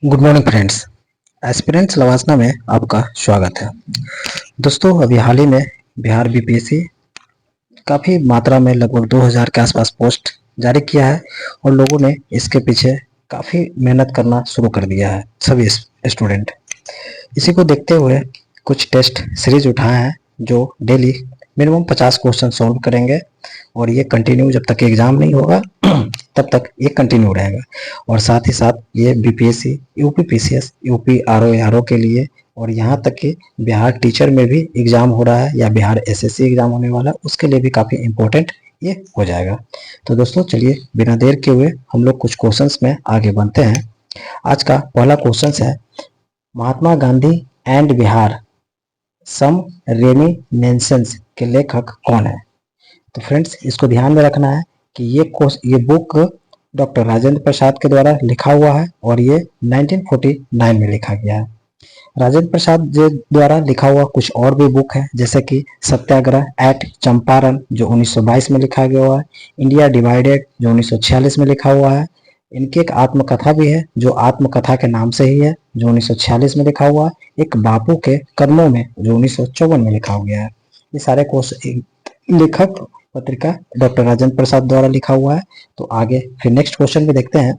Good morning friends. Aspirants लवासना में आपका स्वागत है। दोस्तों, अभी हाल ही में बिहार बीपीएससी काफ़ी मात्रा में लगभग 2000 के आसपास पोस्ट जारी किया है और लोगों ने इसके पीछे काफ़ी मेहनत करना शुरू कर दिया है, सभी स्टूडेंट। इसी को देखते हुए कुछ टेस्ट सीरीज उठाए हैं जो डेली मिनिमम 50 क्वेश्चन सॉल्व करेंगे और ये कंटिन्यू जब तक एग्ज़ाम नहीं होगा तब तक ये कंटिन्यू रहेगा। और साथ ही साथ ये BPSC, UP PCS, UP RO के लिए और यहाँ तक कि बिहार टीचर में भी एग्ज़ाम हो रहा है या बिहार एसएससी एग्ज़ाम होने वाला है, उसके लिए भी काफ़ी इम्पोर्टेंट ये हो जाएगा। तो दोस्तों चलिए बिना देर के हुए हम लोग कुछ क्वेश्चंस में आगे बढ़ते हैं। आज का पहला क्वेश्चन है, महात्मा गांधी एंड बिहार सम रेमिनेंसेंस के लेखक कौन है? तो फ्रेंड्स इसको ध्यान में रखना है कि ये बुक डॉक्टर राजेंद्र प्रसाद के द्वारा लिखा हुआ है और ये 1949 में लिखा गया है। राजेंद्र प्रसाद जी द्वारा लिखा हुआ कुछ और भी बुक है, जैसे कि सत्याग्रह एट चंपारण जो 1922 में लिखा गया हुआ है, इंडिया डिवाइडेड जो 1946 में लिखा हुआ है। इनकी एक आत्मकथा भी है जो आत्मकथा के नाम से ही है, जो 1946 में लिखा हुआ है। एक बापू के कदमों में जो 1954 में लिखा गया है। ये सारे लेखक पत्रिका डॉक्टर राजेंद्र प्रसाद द्वारा लिखा हुआ है। तो आगे फिर नेक्स्ट क्वेश्चन में देखते हैं,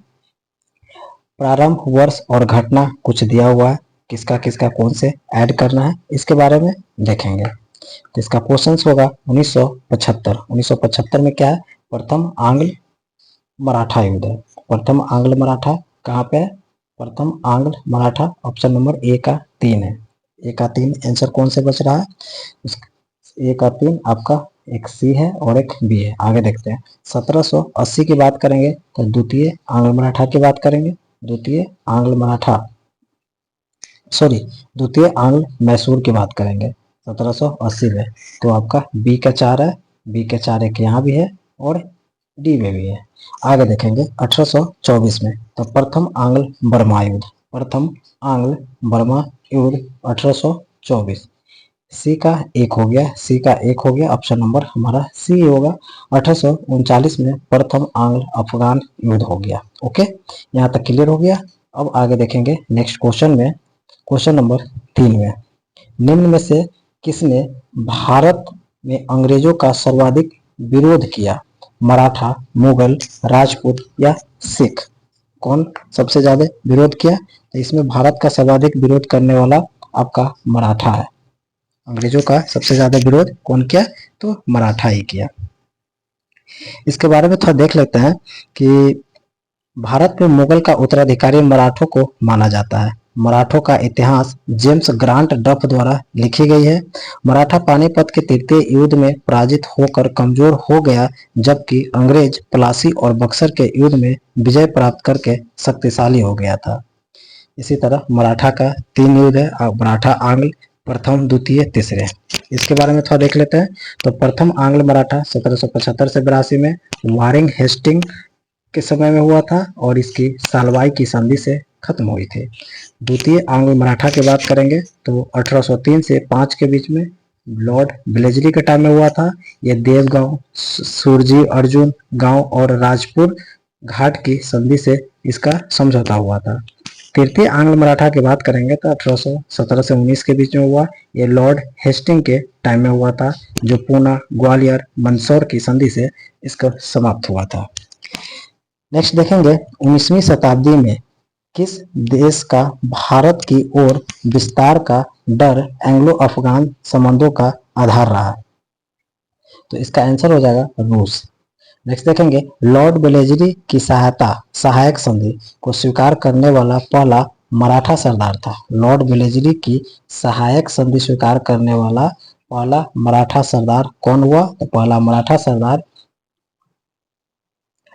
प्रारंभ वर्ष और घटना कुछ दिया हुआ है, किसका किसका कौन से ऐड करना है इसके बारे में देखेंगे। तो इसका क्वेश्चन होगा 1975। 1975 में क्या है? प्रथम आंग्ल मराठा युद्ध है। प्रथम आंग्ल मराठा कहाँ पे है? प्रथम आंग्ल मराठा ऑप्शन नंबर ए का 3 है। ए का 3 आंसर कौन से बच रहा है? ए का 3 आपका एक सी है और एक बी है। आगे देखते हैं, 1780 की बात करेंगे तो द्वितीय आंग्ल मराठा की बात करेंगे। द्वितीय आंग्ल मैसूर की बात करेंगे 1780 में। तो आपका बी का 4 है, बी के 4 एक यहाँ भी है और डी में भी है। आगे देखेंगे 1824 में, तो प्रथम आंग्ल बर्मा युद्ध, प्रथम आंग्ल बर्मा युद्ध 1824। सी का एक हो गया, सी का एक हो गया, ऑप्शन नंबर हमारा सी होगा। 1839 में प्रथम आंग्ल अफगान युद्ध हो गया। ओके, यहाँ तक क्लियर हो गया। अब आगे देखेंगे नेक्स्ट क्वेश्चन में, क्वेश्चन नंबर 3 में, निम्न में से किसने भारत में अंग्रेजों का सर्वाधिक विरोध किया? मराठा, मुगल, राजपूत या सिख? कौन सबसे ज्यादा विरोध किया? तो इसमें भारत का सर्वाधिक विरोध करने वाला आपका मराठा है। अंग्रेजों का सबसे ज्यादा विरोध कौन किया? तो मराठा ही किया। इसके बारे में थोड़ा देख लेते हैं कि भारत में मुगल का उत्तराधिकारी मराठों को माना जाता है। मराठों का इतिहास जेम्स ग्रांट डफ द्वारा लिखी गई है। मराठा पानीपत के तृतीय युद्ध में पराजित होकर कमजोर हो गया, जबकि अंग्रेज प्लासी और बक्सर के युद्ध में विजय प्राप्त करके शक्तिशाली हो गया था। इसी तरह मराठा का 3 युद्ध है, मराठा आंग्ल प्रथम, द्वितीय, तीसरे। इसके बारे में थोड़ा देख लेते हैं। तो प्रथम आंग्ल मराठा 1775 से 82 में वारिंग हेस्टिंग के समय में हुआ था और इसकी सालवाई की संधि से खत्म हुई थी। द्वितीय आंग्ल मराठा की बात करेंगे तो 1803 से 5 के बीच में लॉर्ड ब्लेजली के टाइम में हुआ था। ये देवगांव, सुरजी अर्जुन गांव और राजपुर घाट की संधि से इसका समझौता हुआ था। तृतीय आंग्ल मराठा की बात करेंगे तो 1817 से 19 के बीच में हुआ। ये लॉर्ड हेस्टिंग के टाइम में हुआ था, जो पूना, ग्वालियर, मंदसौर की संधि से इसका समाप्त हुआ था। नेक्स्ट देखेंगे 19वीं शताब्दी में किस देश का भारत की ओर विस्तार का डर एंग्लो अफगान संबंधों का आधार रहा? तो इसका आंसर हो जाएगा रूस। नेक्स्ट देखेंगे, लॉर्ड बेलेजरी की सहायक संधि को स्वीकार करने वाला पहला मराठा सरदार था। लॉर्ड बेलेजरी की सहायक संधि स्वीकार करने वाला पहला मराठा सरदार कौन हुआ? तो पहला मराठा सरदार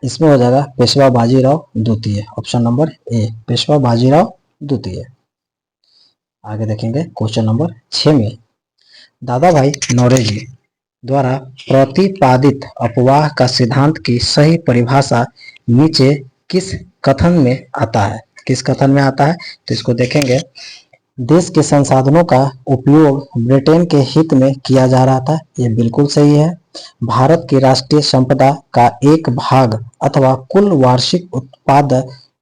इसमें हो जाएगा पेशवा बाजीराव द्वितीय, option number A, Peshwa Bajirao द्वितीय। आगे देखेंगे क्वेश्चन नंबर 6 में, दादा भाई नौरोजी द्वारा प्रतिपादित अपवाह का सिद्धांत की सही परिभाषा नीचे किस कथन में आता है? किस कथन में आता है? तो इसको देखेंगे, देश के संसाधनों का उपयोग ब्रिटेन के हित में किया जा रहा था, ये बिल्कुल सही है। भारत की राष्ट्रीय संपदा का एक भाग अथवा कुल वार्षिक उत्पाद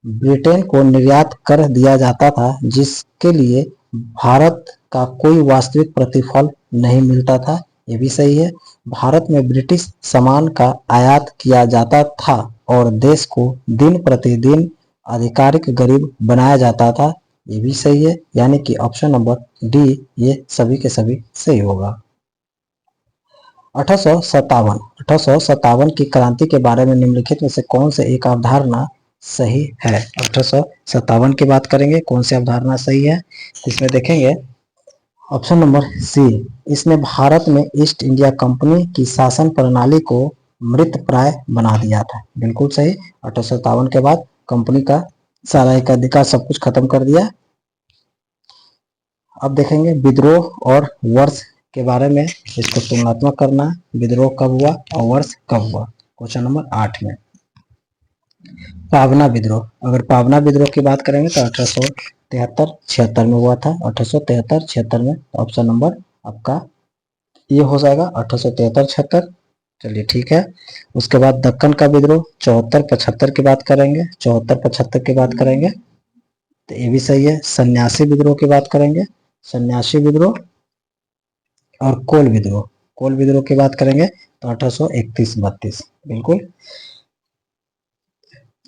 ब्रिटेन को निर्यात कर दिया जाता था, जिसके लिए भारत का कोई वास्तविक प्रतिफल नहीं मिलता था। ये भी सही है। भारत में ब्रिटिश सामान का आयात किया जाता था और देश को दिन प्रतिदिन आधिकारिक गरीब बनाया जाता था। ये भी सही है, यानी कि ऑप्शन नंबर डी ये सभी के सभी सही होगा। 1857 की क्रांति के बारे में निम्नलिखित में से कौन से एक अवधारणा सही है? 1857 की बात करेंगे, कौन सी अवधारणा सही है? इसमें देखेंगे ऑप्शन नंबर सी, इसने भारत में ईस्ट इंडिया कंपनी की शासन प्रणाली को मृत प्राय बना दिया था। बिल्कुल सही। 1857 के बाद कंपनी का सारा एकाधिकार सब कुछ खत्म कर दिया। अब देखेंगे विद्रोह और वर्ष के बारे में, इसको तुलनात्मक करना है। विद्रोह कब हुआ और वर्ष कब हुआ? क्वेश्चन नंबर 8 में पावना विद्रोह, अगर पावना विद्रोह की बात करेंगे तो 1873-76 में हुआ था। 1873-76 में, ऑप्शन नंबर आपका ये हो जाएगा 1873-76। चलिए ठीक है। उसके बाद दक्कन का विद्रोह 74-75 की बात करेंगे, 74-75 की बात करेंगे तो ये भी सही है। सन्यासी विद्रोह की बात करेंगे, सन्यासी विद्रोह और कोल विद्रोह की बात करेंगे तो 1831-32। बिल्कुल।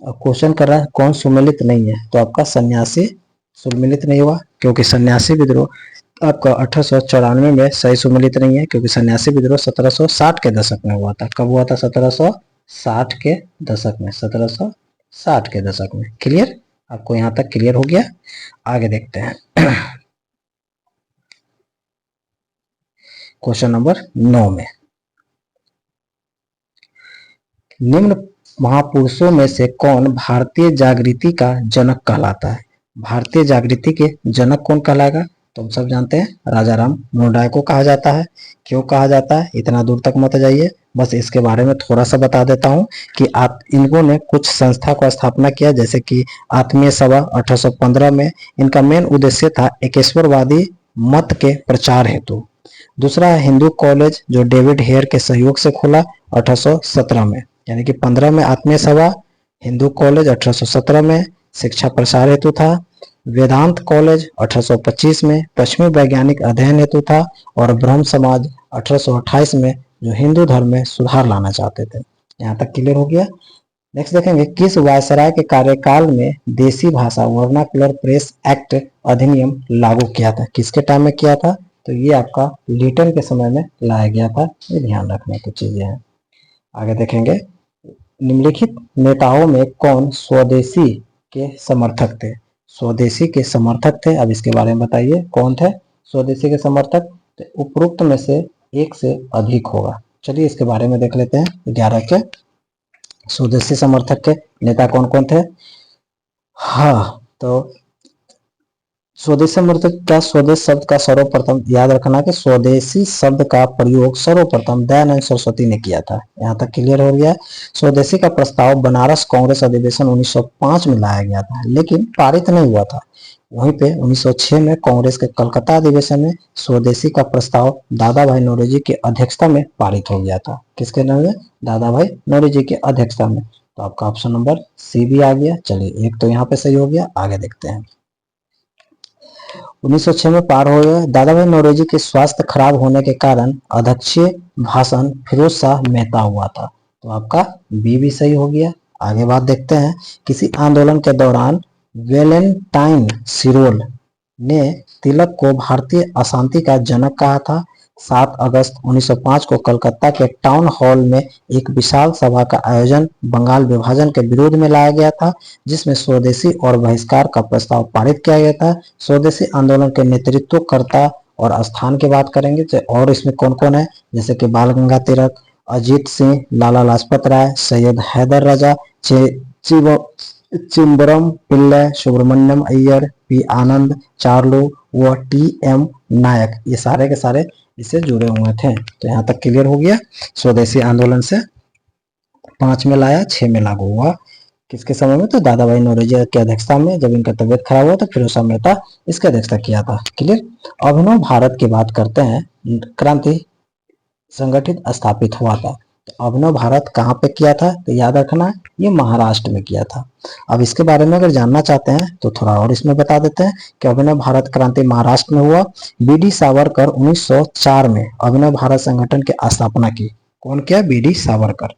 अब क्वेश्चन कर रहा है कौन सुमेलित नहीं है, तो आपका सन्यासी सुमेलित नहीं हुआ, क्योंकि सन्यासी विद्रोह आपका 1894 में सही सुमेलित नहीं है, क्योंकि सन्यासी विद्रोह 1760 के दशक में हुआ था। कब हुआ था? 1760 के दशक में, 1760 के दशक में। क्लियर? आपको यहाँ तक क्लियर हो गया? आगे देखते हैं क्वेश्चन नंबर 9 में, निम्न महापुरुषों में से कौन भारतीय जागृति का जनक कहलाता है? भारतीय जागृति के जनक कौन कहलाएगा? तो हम सब जानते हैं राजा राम मोहन राय को कहा जाता है। क्यों कहा जाता है इतना दूर तक मत जाइए, बस इसके बारे में थोड़ा सा बता देता हूं कि इनको ने कुछ संस्था को स्थापना किया, जैसे कि आत्मीय सभा 1815 में। इनका मेन उद्देश्य था एकेश्वरवादी मत के प्रचार हेतु। दूसरा है हिंदू कॉलेज, जो डेविड हेयर के सहयोग से खुला 1817 में, यानी कि 15 में आत्मीय सभा, हिंदू कॉलेज 1817 में शिक्षा प्रसार हेतु था। वेदांत कॉलेज 1825 में पश्चिमी वैज्ञानिक अध्ययन हेतु था। और ब्रह्म समाज 1828 में, जो हिंदू धर्म में सुधार लाना चाहते थे। यहाँ तक क्लियर हो गया? नेक्स्ट देखेंगे किस वायसराय के कार्यकाल में देसी भाषा वर्नाकुलर प्रेस एक्ट अधिनियम लागू किया था? किसके टाइम में किया था? तो ये आपका लिटन के समय में लाया गया था। ये ध्यान रखने की चीजें हैं। आगे देखेंगे निम्नलिखित नेताओं में कौन स्वदेशी के समर्थक थे? स्वदेशी के समर्थक थे, अब इसके बारे में बताइए कौन थे स्वदेशी के समर्थक? तो उपरोक्त में से एक से अधिक होगा। चलिए इसके बारे में देख लेते हैं। 11 के स्वदेशी समर्थक के नेता कौन कौन थे? हाँ, तो स्वदेशी समर्थक का स्वदेश शब्द का सर्वप्रथम याद रखना कि स्वदेशी शब्द का प्रयोग सर्वप्रथम दयानंद सरस्वती ने किया था। यहाँ तक क्लियर हो गया? स्वदेशी का प्रस्ताव बनारस कांग्रेस अधिवेशन 1905 में लाया गया था, लेकिन पारित नहीं हुआ था। वहीं पे 1906 में कांग्रेस के कलकत्ता अधिवेशन में स्वदेशी का प्रस्ताव दादा भाई नौरोजी की अध्यक्षता में पारित हो गया था। किसके नाम में? दादा भाई नौरोजी की अध्यक्षता में। तो आपका ऑप्शन नंबर सी भी आ गया। चलिए एक तो यहाँ पे सही हो गया। आगे देखते हैं। 1906 में पार हो गए। दादा भाई नौरोजी के स्वास्थ्य खराब होने के कारण अध्यक्षीय भाषण फिरोज शाह मेहता हुआ था। तो आपका बी भी सही हो गया। आगे बात देखते हैं। किसी आंदोलन के दौरान वेलेंटाइन सिरोल ने तिलक को भारतीय अशांति का जनक कहा था। 7 अगस्त 1905 को कलकत्ता के टाउन हॉल में एक विशाल सभा का आयोजन बंगाल विभाजन के विरोध में लाया गया था, जिसमें स्वदेशी और बहिष्कार का प्रस्ताव पारित किया गया था। स्वदेशी आंदोलन के नेतृत्वकर्ता और स्थान की बात करेंगे और इसमें कौन कौन है, जैसे कि बाल गंगाधर तिलक, अजीत सिंह, लाला लाजपत राय, सैयद हैदर राजा, चिदम्बरम पिल्लई, सुब्रमण्यम अय्यर, पी आनंद, चार्लो व टी.एम. नायक, ये सारे के सारे इससे जुड़े हुए थे। तो यहाँ तक क्लियर हो गया। स्वदेशी आंदोलन से 5 में लाया, 6 में लागू हुआ। किसके समय में? तो दादा भाई नौरोजी की अध्यक्षता में। जब इनका तबियत खराब हुआ तो फिरोज शाह मेहता इसकी अध्यक्षता किया था। क्लियर? अभिनव भारत की बात करते हैं। क्रांति संगठित स्थापित हुआ था। अभिनव भारत कहाँ पे किया था, तो याद रखना ये महाराष्ट्र में किया था। अब इसके बारे में अगर जानना चाहते हैं तो थोड़ा और इसमें बता देते हैं कि अभिनव भारत क्रांति महाराष्ट्र में हुआ। बीडी सावरकर 1904 में अभिनव भारत संगठन की स्थापना की। कौन किया? बीडी सावरकर।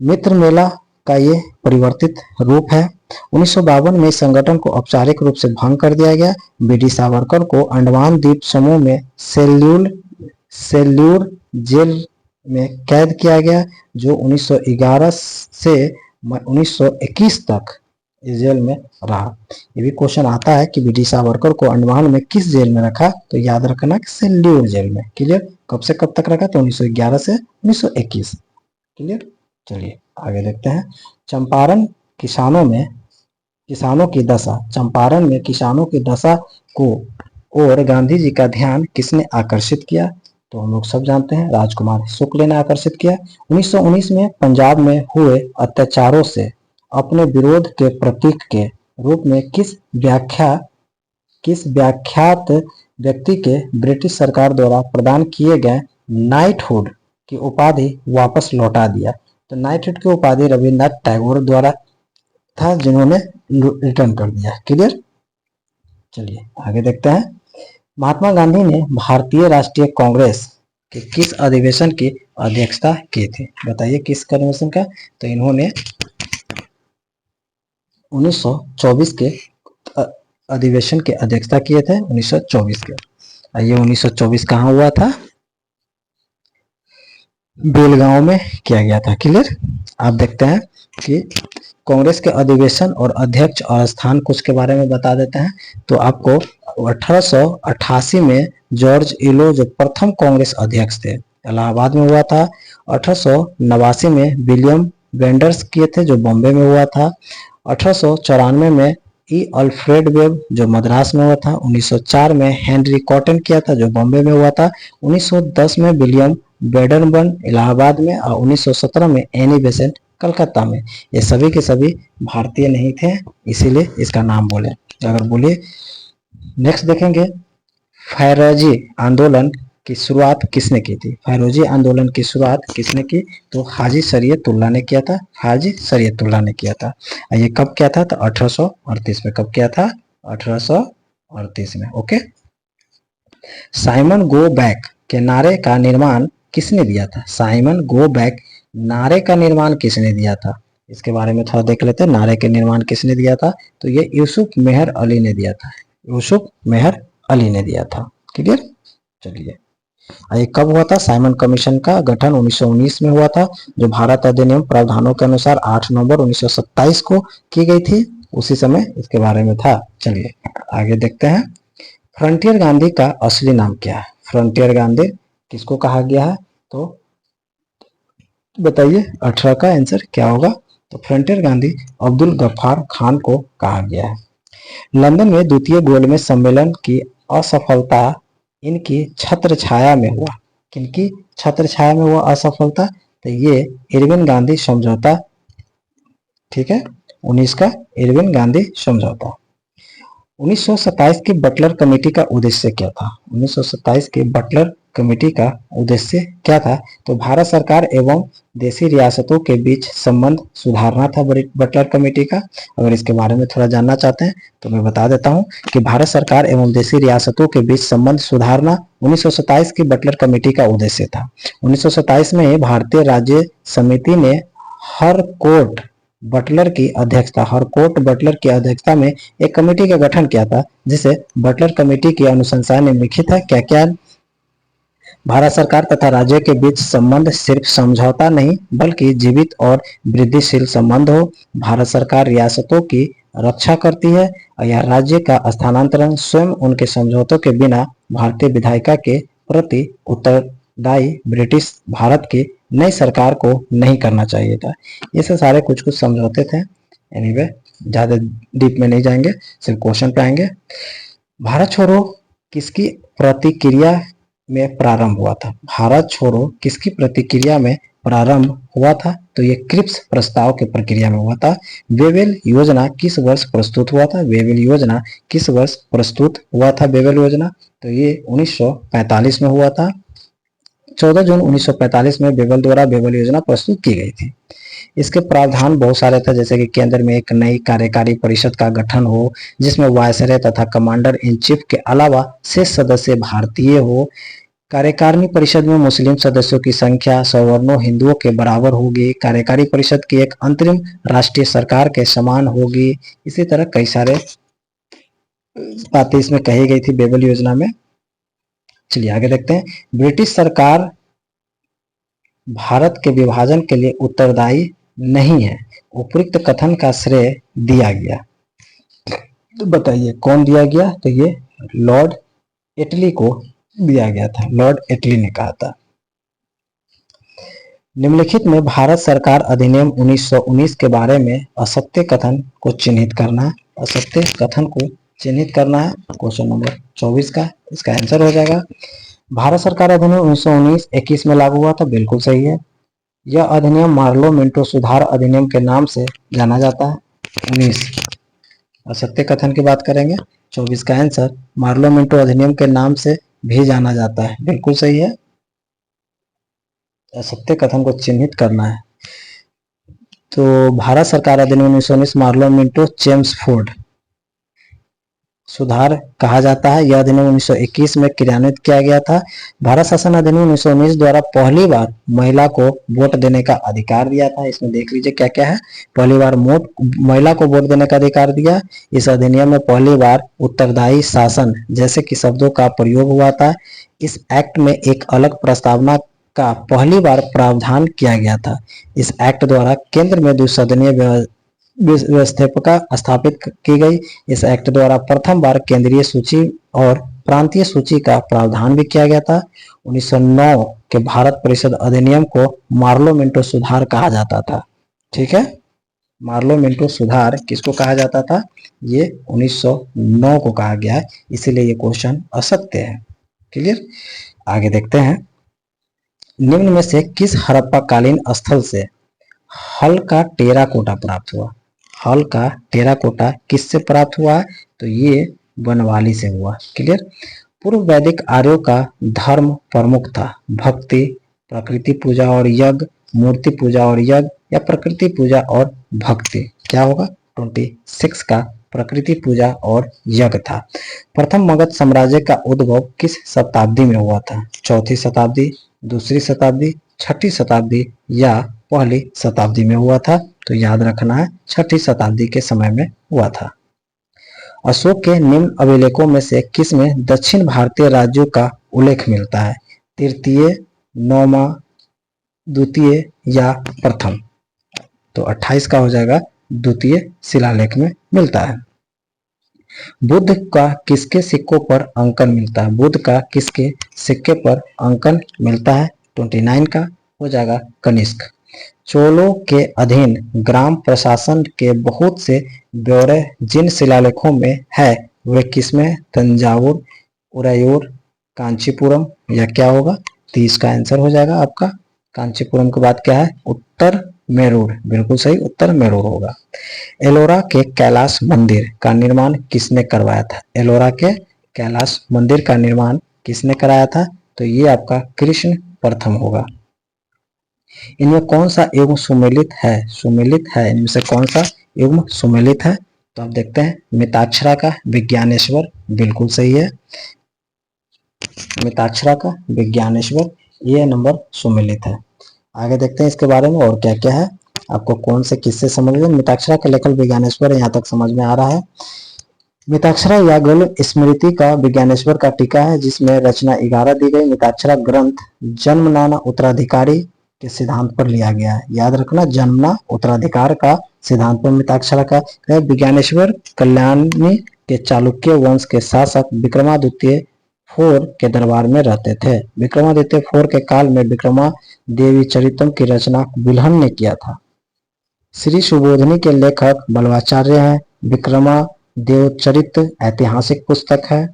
मित्र मेला का ये परिवर्तित रूप है। 1952 में इस संगठन को औपचारिक रूप से भंग कर दिया गया। बीडी सावरकर को अंडमान द्वीप समूह में सेल्यूर जेल में कैद किया गया, जो 1911 से 1921 तक इस जेल में रहा। ये भी क्वेश्चन आता है कि बीडी सावरकर को अंडमान में किस जेल में रखा, तो याद रखना कि सेल्यूर जेल में। क्लियर? कब से कब तक रखा? तो 1911 से 1921। क्लियर? चलिए आगे देखते हैं। चंपारण किसानों की दशा। चंपारण में किसानों की दशा को और गांधी जी का ध्यान किसने आकर्षित किया, तो हम लोग सब जानते हैं राजकुमार शुक्ल ने आकर्षित किया। 1919 में पंजाब में हुए अत्याचारों से अपने विरोध के प्रतीक के रूप में किस व्याख्यात व्यक्ति के ब्रिटिश सरकार द्वारा प्रदान किए गए नाइटहुड की उपाधि वापस लौटा दिया। तो नाइटहुड की उपाधि रविन्द्रनाथ टैगोर द्वारा था, जिन्होंने रिटर्न कर दिया। क्लियर? चलिए आगे देखते हैं। महात्मा गांधी ने भारतीय राष्ट्रीय कांग्रेस के किस अधिवेशन की अध्यक्षता की थी? बताइए किस अधिवेशन का? तो इन्होंने 1924 के अधिवेशन की अध्यक्षता किए थे। 1924 के। ये 1924 कहाँ हुआ था? बेलगांव में किया गया था। क्लियर? आप देखते हैं कि कांग्रेस के अधिवेशन और अध्यक्ष और स्थान कुछ के बारे में बता देते हैं। तो आपको 1888 में जॉर्ज इलो जो प्रथम कांग्रेस अध्यक्ष थे, इलाहाबाद में हुआ था। 1889 में विलियम वेंडर्स किए थे, जो बॉम्बे में हुआ था। 1894 में अल्फ्रेड वेब जो मद्रास में हुआ था। 1904 में हेनरी कॉटन किया था, जो बॉम्बे में हुआ था। 1910 में विलियम बेडनबर्न इलाहाबाद में, और 1917 में एनी बेसेंट कलकत्ता में। ये सभी के सभी भारतीय नहीं थे, इसीलिए इसका नाम बोले। अगर बोलिए नेक्स्ट देखेंगे, फैरोजी आंदोलन की शुरुआत किसने की थी? फैरोजी आंदोलन की शुरुआत किसने की? तो हाजी शरीयतुल्लाह ने किया था। हाजी शरीयतुल्लाह ने किया था। ये कब किया था? तो 1838 में। कब किया था? 1838 में। ओके। साइमन गो बैक के नारे का निर्माण किसने दिया था? साइमन गो बैक नारे का निर्माण किसने दिया था? इसके बारे में थोड़ा देख लेते हैं। नारे के निर्माण किसने दिया था? तो ये यूसुफ मेहर अली ने दिया था। यूसुफ मेहर अली ने दिया था। क्लियर? चलिए, ये कब हुआ था? साइमन कमीशन का गठन 1919 में हुआ था, जो भारत अधिनियम प्रावधानों के अनुसार 8 नवंबर 1927 को की गई थी। उसी समय इसके बारे में था। चलिए आगे देखते हैं। फ्रंटियर गांधी का असली नाम क्या है? फ्रंटियर गांधी किसको कहा गया है? तो बताइए 18 का आंसर क्या होगा? तो फ्रंटियर गांधी अब्दुल गफ्फार खान को कहा गया है। लंदन में द्वितीय गोलमेज सम्मेलन की असफलता इनकी छत्र छाया में हुआ। किनकी छत्र छाया में हुआ असफलता? तो ये इरविन गांधी समझौता। ठीक है, 19 का इरविन गांधी समझौता। 1927 की बटलर कमेटी का उद्देश्य क्या था? 1927 की बटलर कमेटी का उद्देश्य क्या था? तो भारत सरकार एवं देशी रियासतों के बीच संबंध सुधारना था बटलर कमेटी का। अगर इसके बारे में थोड़ा जानना चाहते हैं तो मैं बता देता हूं कि भारत सरकार एवं देशी रियासतों के बीच संबंध सुधारना 1927 की बटलर कमेटी का उद्देश्य था। 1927 में भारतीय राज्य समिति ने हर कोर्ट बटलर की अध्यक्षता में एक कमेटी का गठन किया था, जिसे बटलर कमेटी की अनुशंसा निम्नलिखित है। क्या क्या? भारत सरकार तथा राज्य के बीच संबंध सिर्फ समझौता नहीं बल्कि जीवित और वृद्धिशील संबंध हो। भारत सरकार रियासतों की रक्षा करती है और यह राज्य का स्थानांतरण स्वयं उनके समझौतों के बिना भारतीय विधायिका के प्रति उत्तरदायी ब्रिटिश भारत की नई सरकार को नहीं करना चाहिए था। ये सारे कुछ कुछ समझौते थे। एनीवे, ज्यादा डीप में नहीं जाएंगे, सिर्फ क्वेश्चन पे आएंगे। भारत छोड़ो किसकी प्रतिक्रिया में प्रारंभ हुआ था? भारत छोड़ो किसकी प्रतिक्रिया में प्रारंभ हुआ था? तो ये क्रिप्स प्रस्ताव की प्रक्रिया में हुआ था। वेवेल योजना किस वर्ष प्रस्तुत हुआ था? वेवेल योजना किस वर्ष प्रस्तुत हुआ था? वेवेल योजना तो ये 1945 में हुआ था। 14 जून 1945 में बेबल द्वारा बेबल योजना प्रस्तुत की गई थी। इसके प्रावधान बहुत सारे थे, जैसे कि केंद्र में एक नई कार्यकारी परिषद का गठन हो जिसमें वायसराय तथा कमांडर इन चीफ के अलावा शेष सदस्य भारतीय हो। कार्यकारिणी परिषद में मुस्लिम सदस्यों की संख्या सवर्णों हिंदुओं के बराबर होगी। कार्यकारी परिषद की एक अंतरिम राष्ट्रीय सरकार के समान होगी। इसी तरह कई सारे बातें इसमें कही गई थी बेबल योजना में। चलिए आगे देखते हैं। ब्रिटिश सरकार भारत के विभाजन के लिए उत्तरदायी नहीं है, उपयुक्त कथन का श्रेय दिया गया। तो बताइए कौन दिया गया? तो ये लॉर्ड एटली को दिया गया था। लॉर्ड एटली ने कहा था। निम्नलिखित में भारत सरकार अधिनियम 1919 के बारे में असत्य कथन को चिन्हित करना है। असत्य कथन को चिन्हित करना है। क्वेश्चन नंबर 24 का इसका आंसर हो जाएगा भारत सरकार अधिनियम 1919-21 में लागू हुआ था। बिल्कुल सही है। यह अधिनियम मार्लो मिंटो सुधार अधिनियम के नाम से जाना जाता है। 19 असत्य कथन की बात करेंगे। 24 का आंसर मार्लो मिंटो अधिनियम के नाम से भी जाना जाता है। बिल्कुल सही है। असत्य कथन को चिन्हित करना है। तो भारत सरकार अधिनियम 1919 मार्लो मिंटो चेम्सफोर्ड सुधार कहा जाता है। यह अधिनियम 1921 में क्रियान्वित किया गया था। भारत शासन अधिनियम 1919 द्वारा पहली बार महिला को वोट देने का अधिकार दिया था। इसमें देख लीजिए क्या क्या है। पहली बार महिला को वोट देने का अधिकार दिया। इस अधिनियम में पहली बार उत्तरदायी शासन जैसे कि शब्दों का प्रयोग हुआ था। इस एक्ट में एक अलग प्रस्तावना का पहली बार प्रावधान किया गया था। इस एक्ट द्वारा केंद्र में द्विसदनीय व्यवस्था स्थापित की गई। इस एक्ट द्वारा प्रथम बार केंद्रीय सूची और प्रांतीय सूची का प्रावधान भी किया गया था। 1909 के भारत परिषद अधिनियम को मार्लो मिंटो सुधार कहा जाता था। ठीक है, मार्लो मिंटो सुधार किसको कहा जाता था? ये 1909 को कहा गया है, इसीलिए ये क्वेश्चन असत्य है। क्लियर। आगे देखते हैं। निम्न में से किस हड़प्पा कालीन स्थल से हल का टेराकोटा प्राप्त हुआ? हल का टेराकोटा किससे प्राप्त हुआ? तो ये बनवाली से हुआ। क्लियर। पूर्व वैदिक आर्यों का धर्म प्रमुख था भक्ति, प्रकृति पूजा और यज्ञ, मूर्ति पूजा और यज्ञ, या प्रकृति पूजा और भक्ति। क्या होगा? 26 का प्रकृति पूजा और यज्ञ था। प्रथम मगध साम्राज्य का उद्भव किस शताब्दी में हुआ था? चौथी शताब्दी, दूसरी शताब्दी, छठी शताब्दी या पहली शताब्दी में हुआ था? तो याद रखना है छठी शताब्दी के समय में हुआ था। अशोक के निम्न अभिलेखों में से किस में दक्षिण भारतीय राज्यों का उल्लेख मिलता है? तृतीय, नौवां, द्वितीय या प्रथम? तो 28 का हो जाएगा द्वितीय शिलालेख में मिलता है। बुद्ध का किसके सिक्कों पर अंकन मिलता है? बुद्ध का किसके सिक्के पर अंकन मिलता है? 29 का हो जाएगा कनिष्क। चोलों के अधीन ग्राम प्रशासन के बहुत से ब्यौरे जिन शिलालेखों में है वे किसमें? तंजावुर, उरैयूर, कांचीपुरम या क्या होगा? 30 का आंसर हो जाएगा आपका। कांचीपुरम के बाद क्या है? उत्तर मेरूर। बिल्कुल सही, उत्तर मेरूर होगा। एलोरा के कैलाश मंदिर का निर्माण किसने करवाया था? एलोरा के कैलाश मंदिर का निर्माण किसने कराया था? तो ये आपका कृष्ण प्रथम होगा। इनमें कौन सा युग्म सुमेलित है? सुमेलित है, इनमें से कौन सा युग्म सुमेलित है? तो आप देखते हैं मिताक्षरा का विज्ञानेश्वर। बिल्कुल सही है, मिताक्षरा का विज्ञानेश्वर ये नंबर सुमेलित है। आगे देखते हैं इसके बारे में और क्या क्या है। आपको कौन से किससे समझ में? मिताक्षरा का लेखक विज्ञानेश्वर यहाँ तक समझ में आ रहा है। मिताक्षरा याज्ञवल्क्य स्मृति का विज्ञानेश्वर का टीका है जिसमें रचना 11 दी गई। मिताक्षरा ग्रंथ जन्मना उत्तराधिकारी के सिद्धांत पर लिया गया है। याद रखना, जन्मना उत्तराधिकार का सिद्धांत पर मिताक्षरा का है। विज्ञानेश्वर कल्याणी के चालुक्य वंश के शासक विक्रमादित्य 4 के दरबार में रहते थे। विक्रमादित्य 4 के काल में विक्रमादेवी चरितम की रचना बिल्हन ने किया था। श्री सुबोधनी के लेखक बलवाचार्य हैं। विक्रमादेवचरित ऐतिहासिक पुस्तक है।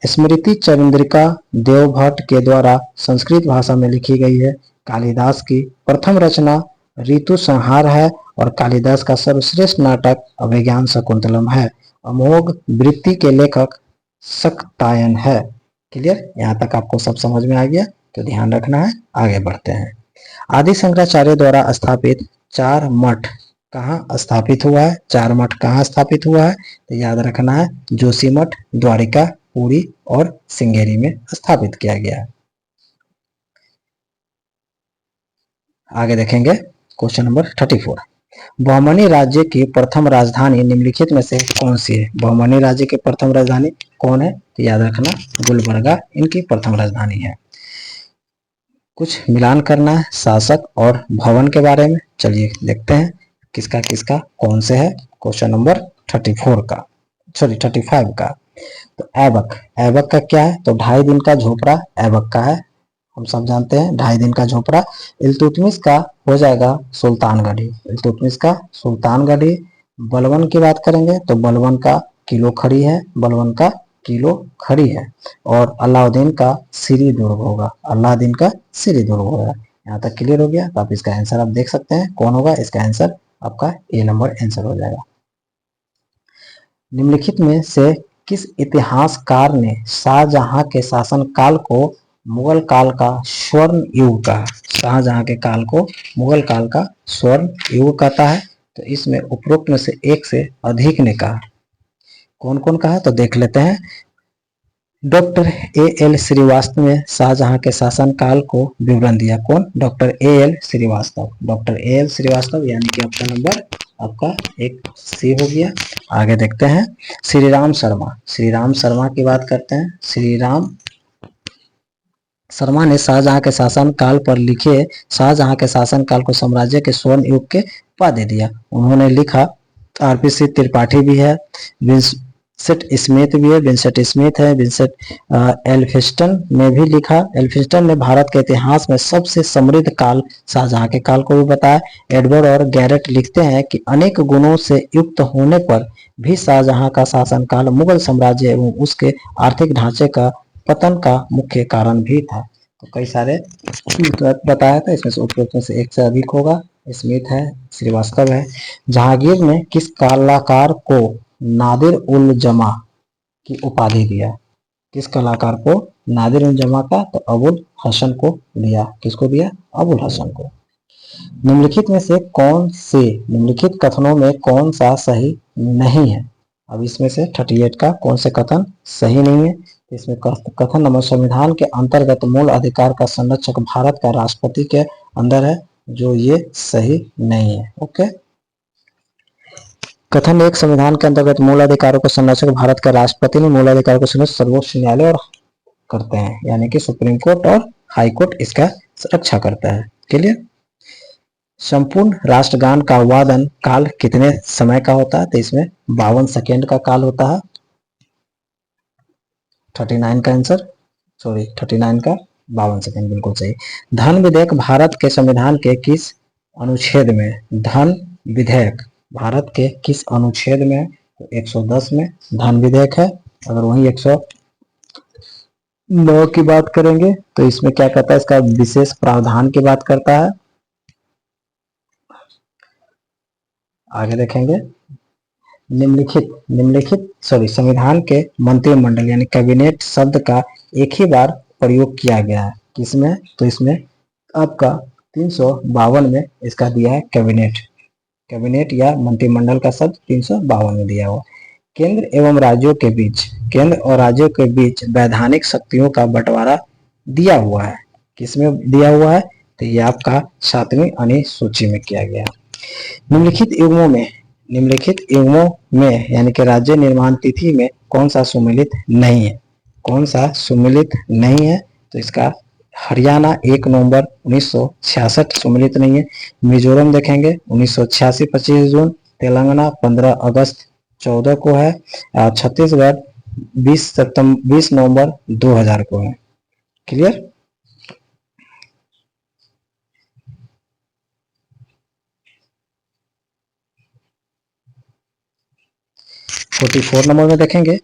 स्मृति चंद्रिका देवभट्ट के द्वारा संस्कृत भाषा में लिखी गई है। कालिदास की प्रथम रचना ऋतु संहार है और कालिदास का सर्वश्रेष्ठ नाटक अभिज्ञान शकुंतलम है। अमोघ वृत्ति के लेखक शाकटायन है। क्लियर, यहाँ तक आपको सब समझ में आ गया। तो ध्यान रखना है। आगे बढ़ते हैं। आदि शंकराचार्य द्वारा स्थापित 4 मठ कहाँ स्थापित हुआ है? 4 मठ कहाँ स्थापित हुआ है? तो याद रखना है, जोशीमठ, द्वारिका, पुरी और श्रृंगेरी में स्थापित किया गया है। आगे देखेंगे क्वेश्चन नंबर 34। बहमनी राज्य की प्रथम राजधानी निम्नलिखित में से कौन सी है? बहमनी राज्य की प्रथम राजधानी कौन है? तो याद रखना, गुलबर्गा इनकी प्रथम राजधानी है। कुछ मिलान करना है शासक और भवन के बारे में। चलिए देखते हैं किसका किसका कौन से है। क्वेश्चन नंबर 34 का, सॉरी 35 का। तो ऐबक, ऐबक का क्या है? तो 2.5 दिन का झोपड़ा ऐबक का है, हम सब जानते हैं 2.5 दिन का झोपड़ा। इल्तुतमिश का हो जाएगा सुल्तानगढ़ी, इल्तुतमिश का सुल्तानगढ़ी। बलबन की बात करेंगे तो बलबन का किलो खड़ी है, बलबन का किलो खड़ी है। और अलाउद्दीन का सीरी दुर्ग होगा, अलाउद्दीन का सीरी दुर्ग होगा। यहाँ तक क्लियर हो गया। तो आप इसका आंसर आप देख सकते हैं कौन होगा। इसका आंसर आपका ए नंबर आंसर हो जाएगा। निम्नलिखित में से किस इतिहासकार ने शाहजहां के शासन काल को मुगल काल का स्वर्ण युग कहा? शाहजहां के काल को मुगल काल का स्वर्ण युग कहता है। तो इसमें उपरोक्त में से एक से अधिक ने कहा। कौन कौन कहा? तो देख लेते हैं। Doctor A.L. श्रीवास्तव ने शाहजहां के शासन काल को विवरण दिया। कौन? Doctor A.L. Srivastava, doctor A.L. Srivastava, यानी कि ऑप्शन नंबर आपका एक सी हो गया। आगे देखते हैं। श्री राम शर्मा, श्री राम शर्मा की बात करते हैं। श्री राम शर्मा ने शाहजहां के शासन काल पर लिखे शाहजहां के शासन काल को साम्राज्य के स्वर्ण युग के उपाधि दिया। उन्होंने लिखा, RPC त्रिपाठी भी है, विंसेंट स्मिथ भी है, विंसेंट स्मिथ है, विंसेंट एल्फिंस्टन ने भी लिखा। एल्फिंस्टन ने भारत के इतिहास में सबसे समृद्ध काल शाहजहां के काल को भी बताया। एडवर्ड और गैरेट लिखते हैं कि अनेक गुणों से युक्त होने पर भी शाहजहां का शासनकाल मुगल साम्राज्य एवं उसके आर्थिक ढांचे का पतन का मुख्य कारण भी था। तो कई सारे बताया था, इसमें से उपरोक्त में से एक से अधिक होगा। स्मिथ है, श्रीवास्तव है। जहांगीर ने किस कलाकार को नादिर उल जमा की उपाधि दिया? किस कलाकार को नादिर उल जमा का? तो अबुल हसन को दिया। किसको दिया? अबुल हसन को। निम्नलिखित में से कौन से निम्नलिखित कथनों में कौन सा सही नहीं है? अब इसमें से 38 का कौन से कथन सही नहीं है? इसमें कथन नंबर, संविधान के अंतर्गत मूल अधिकार का संरक्षक भारत का राष्ट्रपति के अंदर है, जो ये सही नहीं है। ओके। कथन 1, संविधान के अंतर्गत मूल अधिकारों का संरक्षक भारत का राष्ट्रपति ने मूल अधिकारों को संरक्षित सर्वोच्च न्यायालय और करते हैं, यानी कि सुप्रीम कोर्ट और हाई कोर्ट इसका रक्षा करता है। क्लियर। संपूर्ण राष्ट्रगान का वादन काल कितने समय का होता है? तो इसमें 52 सेकेंड का काल होता है। 39 का आंसर, सॉरी 39 का 52 सेकेंड, बिल्कुल सही। धन विधेयक भारत के संविधान के किस अनुच्छेद में? धन विधेयक भारत के किस अनुच्छेद में? तो 110 में धन विधेयक है। अगर वही 109 की बात करेंगे तो इसमें क्या कहता है? इसका विशेष प्रावधान की बात करता है। आगे देखेंगे। निम्नलिखित संविधान के मंत्रिमंडल यानी कैबिनेट शब्द का एक ही बार प्रयोग किया गया है। किसमें? तो इसमें आपका 352 में इसका दिया है कैबिनेट, कैबिनेट या मंत्रिमंडल का शब्द 352 में दिया हुआ। केंद्र एवं राज्यों के बीच, केंद्र और राज्यों के बीच वैधानिक शक्तियों का बंटवारा दिया हुआ है। किसमें दिया हुआ है? तो ये आपका 7वीं अनुसूची में किया गया। निम्नलिखित युग्मों में यानी कि राज्य निर्माण तिथि में कौन सा सुमेलित नहीं है? कौन सा सुमेलित नहीं है? तो इसका हरियाणा 1 नवंबर 1966 सुमेलित नहीं है। मिजोरम देखेंगे 1986 25 जून, तेलंगाना 15 अगस्त 14 को है, छत्तीसगढ़ 20 नवंबर 2000 को है। क्लियर। 44 नंबर में देखेंगे।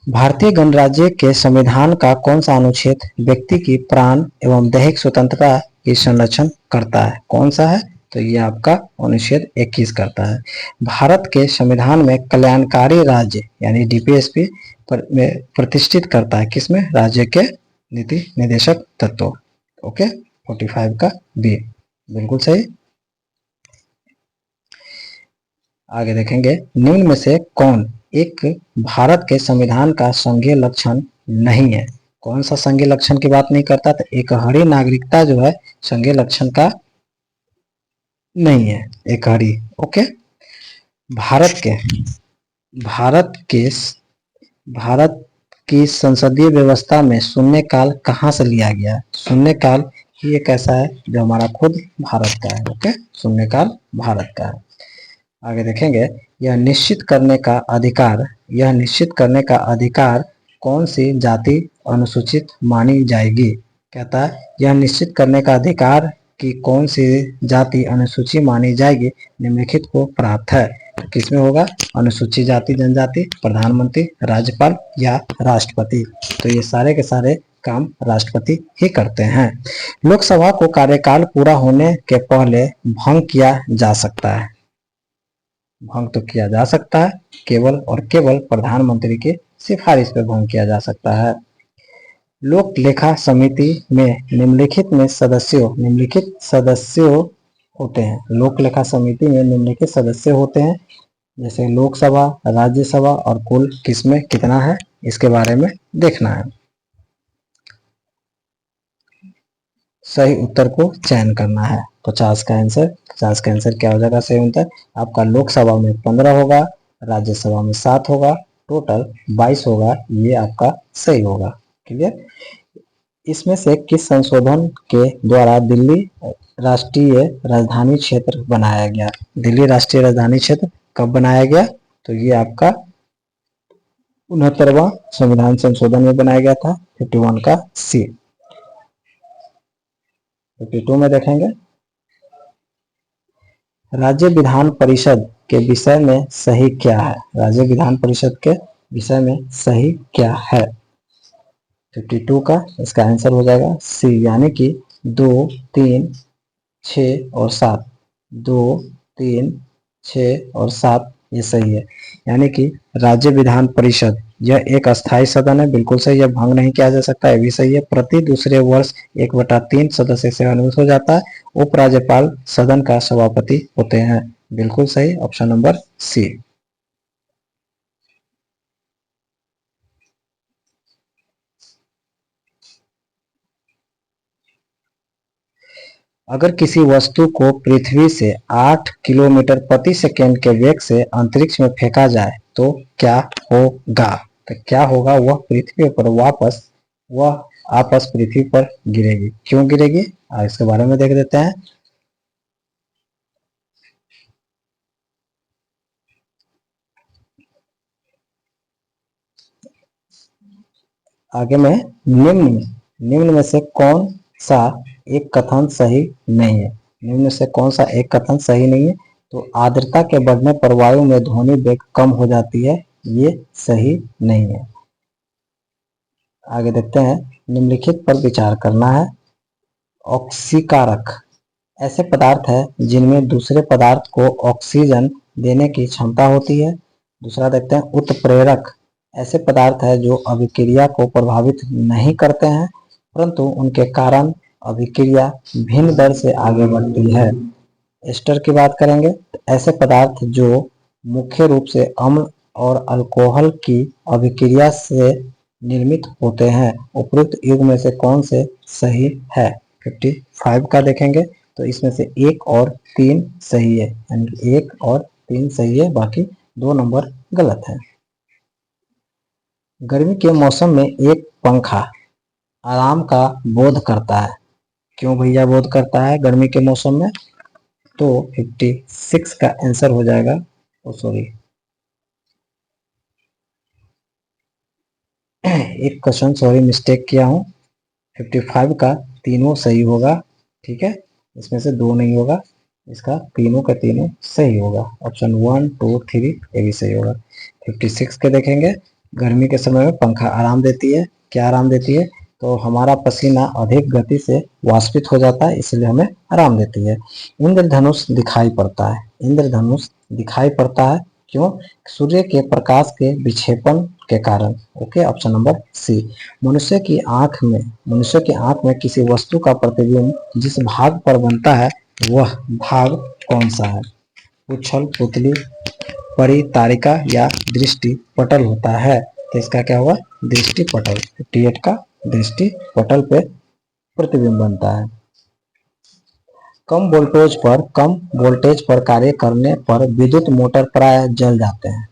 भारतीय गणराज्य के संविधान का कौन सा अनुच्छेद व्यक्ति की प्राण एवं दैहिक स्वतंत्रता की संरक्षण करता है? कौन सा है? तो ये आपका अनुच्छेद 21 करता है। भारत के संविधान में कल्याणकारी राज्य यानी DPSP प्रतिष्ठित करता है। किसमें? राज्य के नीति निर्देशक तत्व। ओके, 45 का बी बिल्कुल सही। आगे देखेंगे, निम्न में से कौन एक भारत के संविधान का संघीय लक्षण नहीं है? कौन सा संघीय लक्षण की बात नहीं करता? तो एकहरी नागरिकता जो है संघीय लक्षण का नहीं है, एकहरी। ओके, भारत के भारत के भारत की संसदीय व्यवस्था में शून्यकाल कहाँ से लिया गया? शून्यकाल ही एक ऐसा है जो हमारा खुद भारत का है। ओके, शून्यकाल भारत का है। आगे देखेंगे, यह निश्चित करने का अधिकार कौन सी जाति अनुसूचित मानी जाएगी? कहता है यह निश्चित करने का अधिकार कि कौन सी जाति अनुसूची मानी जाएगी निम्नलिखित को प्राप्त है। किसमें होगा? अनुसूचित जाति जनजाति, प्रधानमंत्री, राज्यपाल या राष्ट्रपति। तो ये सारे के सारे काम राष्ट्रपति ही करते हैं। लोकसभा को कार्यकाल पूरा होने के पहले भंग किया जा सकता है। भंग तो किया जा सकता है, केवल और केवल प्रधानमंत्री की सिफारिश पर भंग किया जा सकता है। लोक लेखा समिति में निम्नलिखित सदस्यों होते हैं। लोक लेखा समिति में निम्नलिखित सदस्य होते हैं, जैसे लोकसभा, राज्यसभा और कुल किसमें कितना है इसके बारे में देखना है। सही उत्तर को चयन करना है। 50 का आंसर क्या हो जाएगा सही उत्तर? आपका लोकसभा में 15 होगा, राज्यसभा में 7 होगा, टोटल 22 होगा, ये आपका सही होगा। क्लियर? इसमें से किस संशोधन के द्वारा दिल्ली राष्ट्रीय राजधानी क्षेत्र बनाया गया? दिल्ली राष्ट्रीय राजधानी क्षेत्र कब बनाया गया? तो ये आपका 69वां संविधान संशोधन में बनाया गया था। 51 का सी। 52 में देखेंगे, राज्य विधान परिषद के विषय में सही क्या है? राज्य विधान परिषद के विषय में सही क्या है? 52 का इसका आंसर हो जाएगा सी, यानी कि 2, 3, 6 और 7। 2, 3, 6 और 7 ये सही है। यानी कि राज्य विधान परिषद यह एक अस्थायी सदन है, बिल्कुल सही है, भंग नहीं किया जा सकता, ये भी सही है। प्रति दूसरे वर्ष 1/3 सदस्य सेवानिवृत्त हो जाता है। उपराज्यपाल सदन का सभापति होते हैं, बिल्कुल सही, ऑप्शन नंबर सी। अगर किसी वस्तु को पृथ्वी से 8 किलोमीटर प्रति सेकेंड के वेग से अंतरिक्ष में फेंका जाए तो क्या होगा? तो क्या होगा? वह पृथ्वी पर वापस पृथ्वी पर गिरेगी। क्यों गिरेगी इसके बारे में देख देते हैं। आगे में निम्न में से कौन सा एक कथन सही नहीं है? निम्न में से कौन सा एक कथन सही नहीं है? तो आर्द्रता के बढ़ने पर वायु में ध्वनि वेग कम हो जाती है, ये सही नहीं है। आगे देखते हैं, निम्नलिखित पर विचार करना है। ऑक्सीकारक ऐसे पदार्थ है जिनमें दूसरे पदार्थ को ऑक्सीजन देने की क्षमता होती है। दूसरा देखते हैं, उत्प्रेरक ऐसे पदार्थ है जो अभिक्रिया को प्रभावित नहीं करते हैं, परंतु उनके कारण अभिक्रिया भिन्न दर से आगे बढ़ती है। एस्टर की बात करेंगे तो ऐसे पदार्थ जो मुख्य रूप से अम्ल और अल्कोहल की अभिक्रिया से निर्मित होते हैं। उपरोक्त युग में से कौन से सही है? 55 का देखेंगे तो इसमें से 1 और 3 सही है, यानी 1 और 3 सही है, बाकी 2 नंबर गलत है। गर्मी के मौसम में एक पंखा आराम का बोध करता है। क्यों भैया बोध करता है गर्मी के मौसम में? तो 56 का आंसर हो जाएगा, एक क्वेश्चन मिस्टेक किया हूँ। 55 का तीनों सही होगा, ठीक है, इसमें से 2 नहीं होगा, इसका तीनों का तीनों सही होगा। ऑप्शन 1, 2, 3 ये भी सही होगा। 56 के देखेंगे, गर्मी के समय में पंखा आराम देती है। क्या आराम देती है? तो हमारा पसीना अधिक गति से वाष्पित हो जाता है, इसलिए हमें आराम देती है। इंद्रधनुष दिखाई पड़ता है। इंद्रधनुष दिखाई पड़ता है क्यों? सूर्य के प्रकाश के विक्षेपण के कारण। Okay, option number C. मनुष्य की आंख में किसी वस्तु का प्रतिबिंब जिस भाग पर बनता है वह भाग कौन सा है? उछल, पुतली, परितारिका या दृष्टि पटल होता है। तो इसका क्या होगा? दृष्टि पटल। 58 का दृष्टि पटल पे प्रतिबिंब बनता है। कम वोल्टेज पर कार्य करने पर विद्युत मोटर प्राय जल जाते हैं।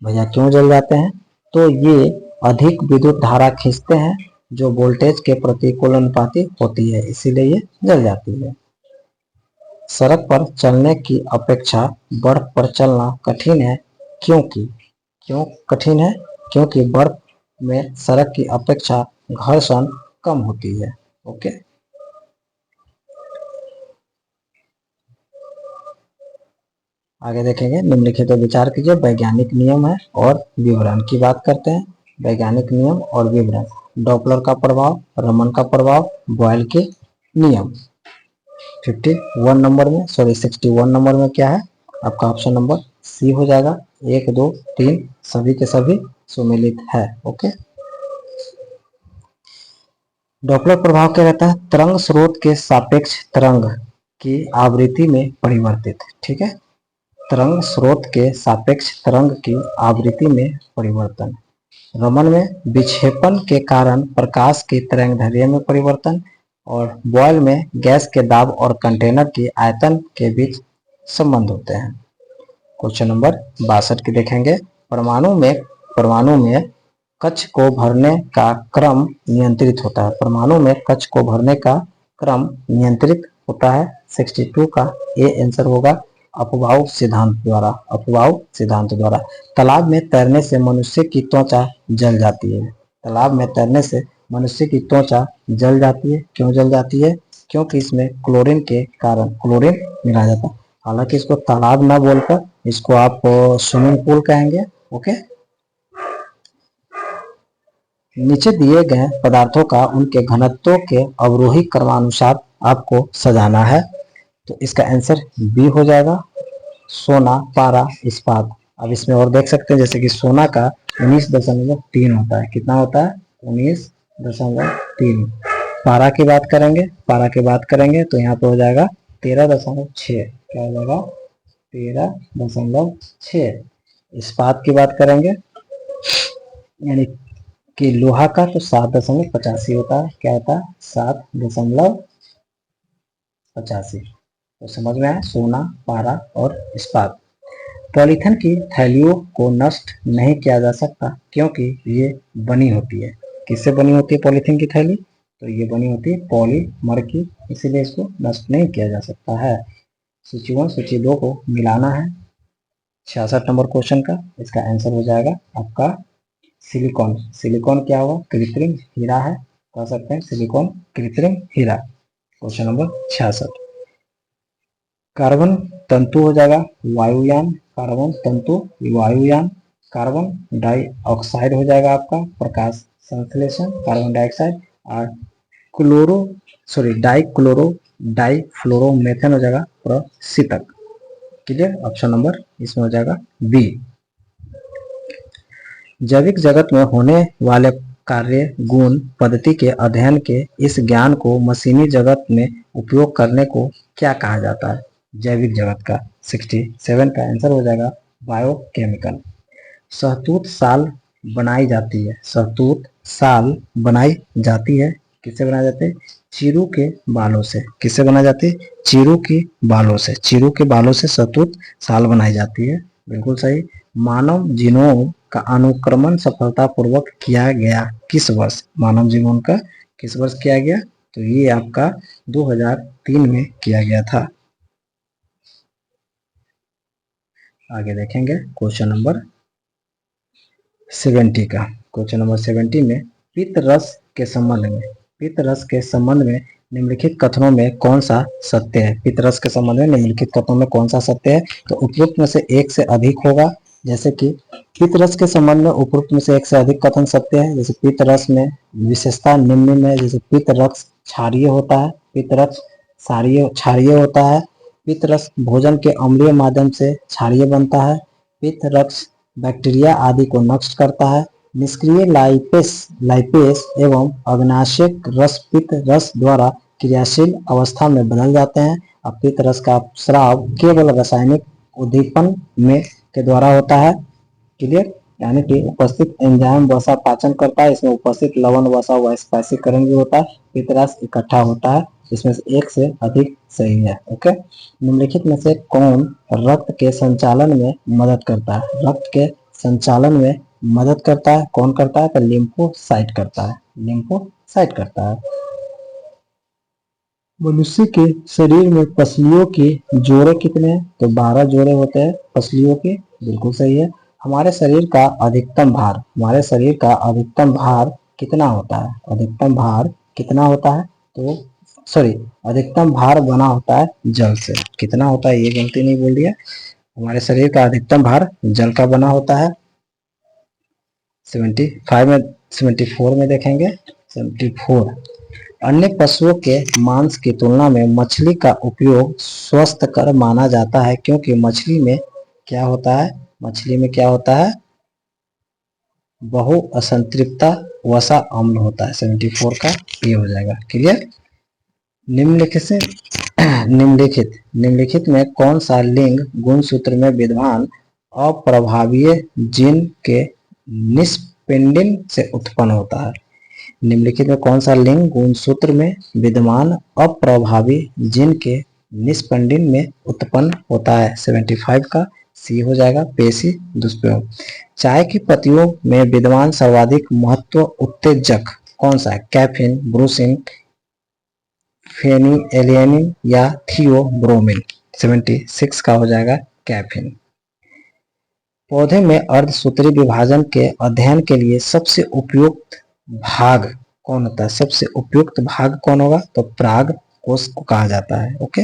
भैया क्यों जल जाते हैं? तो ये अधिक विद्युत धारा खींचते हैं जो वोल्टेज के प्रतिकूलानुपाती होती है, इसीलिए ये जल जाती है। सड़क पर चलने की अपेक्षा बर्फ पर चलना कठिन है क्यों कठिन है? क्योंकि बर्फ में सड़क की अपेक्षा घर्षण कम होती है। ओके, आगे देखेंगे। निम्नलिखित पर विचार कीजिए। वैज्ञानिक नियम है और विवरण की बात करते हैं। वैज्ञानिक नियम और विवरण। डॉपलर का प्रभाव, रमन का प्रभाव, बॉयल के नियम। 61 नंबर में क्या है? आपका ऑप्शन नंबर सी हो जाएगा। 1, 2, 3 सभी के सभी सुमेलित है। ओके, डॉपलर प्रभाव क्या रहता है? तरंग स्रोत के सापेक्ष तरंग की आवृत्ति में परिवर्तित। ठीक है, तरंग स्रोत के सापेक्ष तरंग की आवृत्ति में परिवर्तन। रमन में विक्षेपण के कारण प्रकाश की तरंगदैर्घ्य में परिवर्तन। और बॉयल में गैस के दाब और कंटेनर की आयतन के बीच संबंध होते हैं। क्वेश्चन नंबर 62 की देखेंगे। परमाणु में कक्ष को भरने का क्रम नियंत्रित होता है। परमाणु में कक्ष को भरने का क्रम नियंत्रित होता है। 62 का ए आंसर होगा अपवाह सिद्धांत द्वारा। तालाब में तैरने से मनुष्य की त्वचा जल जाती है। तालाब में तैरने से मनुष्य की त्वचा जल जाती है। क्यों जल जाती है? क्योंकि इसमें क्लोरीन के कारण क्लोरीन मिलाया जाता है। हालांकि इसको तालाब ना बोलकर इसको आप स्विमिंग पूल कहेंगे। ओके, नीचे दिए गए पदार्थों का उनके घनत्व के अवरोही क्रमानुसार आपको सजाना है। तो इसका आंसर बी हो जाएगा, सोना, पारा, इस्पात। अब इसमें और देख सकते हैं जैसे कि सोना का 19.3 होता है। कितना होता है? 19.3। पारा की बात करेंगे तो यहाँ पे हो जाएगा 13.6। क्या हो जाएगा? 13.6। इस्पात की बात करेंगे यानी कि लोहा का तो 7.85 होता है। क्या होता है? 7.85। तो समझ में आया, सोना, पारा और इस्पात। पॉलीथिन की थैलियों को नष्ट नहीं किया जा सकता क्योंकि ये बनी होती है। किससे बनी होती है पॉलीथिन की थैली? तो ये बनी होती है पॉलीमर की, इसीलिए इसको नष्ट नहीं किया जा सकता है। सूची 1 सूची 2 को मिलाना है। 66 नंबर क्वेश्चन का इसका आंसर हो जाएगा आपका सिलिकॉन। सिलिकॉन क्या हुआ? कृत्रिम हीरा है, कह सकते हैं सिलिकॉन कृत्रिम हीरा। Question number 66। कार्बन तंतु हो जाएगा वायुयान। कार्बन तंतु वायुयान। कार्बन डाइऑक्साइड हो जाएगा आपका प्रकाश संश्लेषण, कार्बन डाइऑक्साइड। और डाइफ्लोरोमेथेन हो जाएगा प्रशीतक। क्लियर, ऑप्शन नंबर इसमें हो जाएगा बी। जैविक जगत में होने वाले कार्य गुण पद्धति के अध्ययन के इस ज्ञान को मशीनी जगत में उपयोग करने को क्या कहा जाता है? जैविक जगत का 67 का आंसर हो जाएगा बायोकेमिकल। शहतूत साल बनाई जाती है। शहतूत साल बनाई जाती है किससे बनाई जाती है? चीरू के बालों से। किससे बनाई जाती है? चीरू के बालों से। चीरू के बालों से शहतूत साल बनाई जाती है। बिल्कुल सही। मानव जीनोम का अनुक्रमण सफलतापूर्वक किया गया किस वर्ष? मानव जीनोम का किस वर्ष किया गया? तो ये आपका 2003 में किया गया था। आगे देखेंगे क्वेश्चन नंबर 70 का। क्वेश्चन नंबर 70 में पित्त रस के संबंध में निम्नलिखित कथनों में कौन सा सत्य है? पित्त रस के संबंध में निम्नलिखित कथनों में कौन सा सत्य है? तो उपरोक्त में से एक से अधिक होगा। जैसे कि पित्त रस के संबंध में उपरोक्त में से एक से अधिक कथन सत्य है। जैसे पित्त रस में विशेषता निम्न में, जैसे पित्त रस क्षारीय होता है, पित्त रस क्षारीय होता है। पित्त रस भोजन के अम्लीय माध्यम से क्षारीय बनता है। पित्त रक्त बैक्टीरिया आदि को नष्ट करता है। निष्क्रिय लाइपेस एवं अग्नाशय रस पित्त रस द्वारा क्रियाशील अवस्था में बदल जाते हैं। अब पित्त रस का स्राव केवल रासायनिक उद्दीपन में के द्वारा होता है। क्लियर, यानी कि उपस्थित एंजाइम वसा पाचन करता है, इसमें उपस्थित लवण वसा वाष्पीकरण भी होता है, पित्त रस इकट्ठा होता है, इसमें से एक से अधिक सही है। ओके, निम्नलिखित में से कौन रक्त के संचालन में मदद करता है? रक्त के संचालन में मदद करता है, कौन करता है? तो लिम्फोसाइट करता है, लिम्फोसाइट करता है। मनुष्य के शरीर में पसलियों के जोड़े कितने हैं? तो 12 जोड़े होते हैं पसलियों के, बिल्कुल सही है। हमारे शरीर का अधिकतम भार, हमारे शरीर का अधिकतम भार कितना होता है? अधिकतम भार कितना होता है? तो सॉरी, अधिकतम भार बना होता है जल से। कितना होता है, ये गलती नहीं बोल दिया। हमारे शरीर का अधिकतम भार जल का बना होता है। 74 में देखेंगे, 74। अन्य पशुओं के मांस की तुलना में मछली का उपयोग स्वस्थकर माना जाता है, क्योंकि मछली में क्या होता है? मछली में क्या होता है? बहु असंतृप्त वसा अम्ल होता है। 74 का ये हो जाएगा। क्लियर। निम्नलिखित से निम्नलिखित में कौन सा लिंग गुणसूत्र में विद्यमान अप्रभावीय जीन के निस्पिंडिन से उत्पन्न होता है? निम्नलिखित में कौन सा लिंग गुणसूत्र में विद्यमान अप्रभावी जीन के निस्पंडिन में उत्पन्न होता है? 75 का सी हो जाएगा, पेशी दुष्प्रयोग। चाय की पत्तियों में विद्यमान सर्वाधिक महत्व उत्तेजक कौन सा है? कैफीन, ब्रूसिन, फेनिएलियनिन या थियोब्रोमिन? 76 का हो जाएगा कैफीन। पौधे में अर्धसूत्री विभाजन के अध्ययन के लिए सबसे उपयुक्त भाग कौन होता है? सबसे उपयुक्त भाग कौन होगा? तो पराग कोश को कहा जाता है। ओके,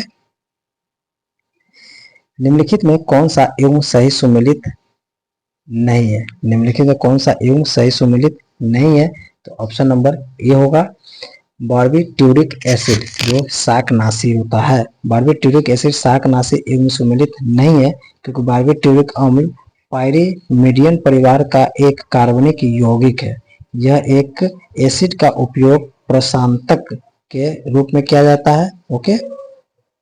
निम्नलिखित में कौन सा युग्म सही सुमेलित नहीं है? निम्नलिखित में कौन सा युग्म सही सुमेलित नहीं है? तो ऑप्शन नंबर ए होगा बार्बिट्यूरिक एसिड, जो शाकनाशी होता है। बार्बिट्यूरिक एसिड शाकनाशी युग्म सुमेलित नहीं है, क्योंकि बार्बिट्यूरिक अम्ल पायरिमिडियन परिवार का एक कार्बनिक यौगिक है। यह एक एसिड का उपयोग प्रशांतक के रूप में किया जाता है। ओके,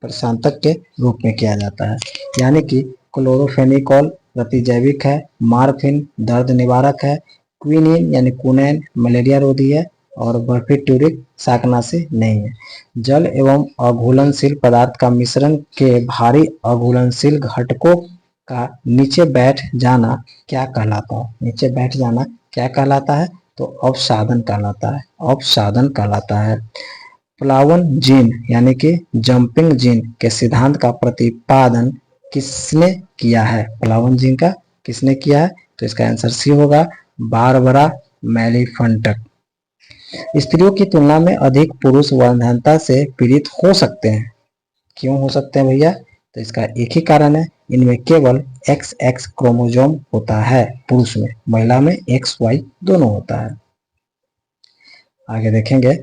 प्रशांतक के रूप में किया जाता है, यानी कि क्लोरोफेनिकॉल प्रतिजैविक है, मार्फिन दर्द निवारक है, क्विनिन यानी कुनैन मलेरिया रोधी है, और बार्बिट्यूरिक शाकनाशी नहीं है। जल एवं अघुलनशील पदार्थ का मिश्रण के भारी अघुलनशील घटकों का नीचे बैठ जाना क्या कहलाता है? नीचे बैठ जाना क्या कहलाता है? तो अवसादन कहलाता है, अवसादन कहलाता है। प्लावन जीन यानी कि जंपिंग जीन के सिद्धांत का प्रतिपादन किसने किया है? प्लावन जीन का किसने किया है? तो इसका आंसर सी होगा, बारबरा मैलीफंटक। स्त्रियों की तुलना में अधिक पुरुष वंध्यता से पीड़ित हो सकते हैं। क्यों हो सकते हैं भैया? तो इसका एक ही कारण है, इनमें केवल XX क्रोमोसोम होता है पुरुष में, महिला में XY दोनों होता है। आगे देखेंगे,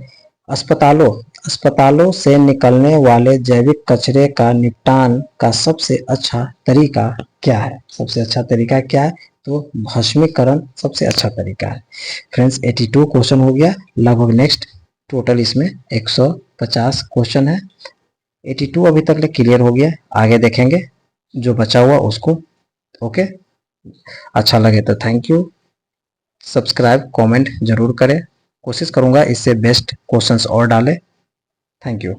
अस्पतालों से निकलने वाले जैविक कचरे का निपटान का सबसे अच्छा तरीका क्या है? सबसे अच्छा तरीका क्या है? तो भस्मीकरण सबसे अच्छा तरीका है। फ्रेंड्स, 82 क्वेश्चन हो गया लगभग। नेक्स्ट टोटल इसमें 150 क्वेश्चन है। 82 अभी तक क्लियर हो गया, आगे देखेंगे जो बचा हुआ उसको। ओके, अच्छा लगे तो थैंक यू, सब्सक्राइब कमेंट जरूर करें, कोशिश करूंगा इससे बेस्ट क्वेश्चंस और डालें। Thank you.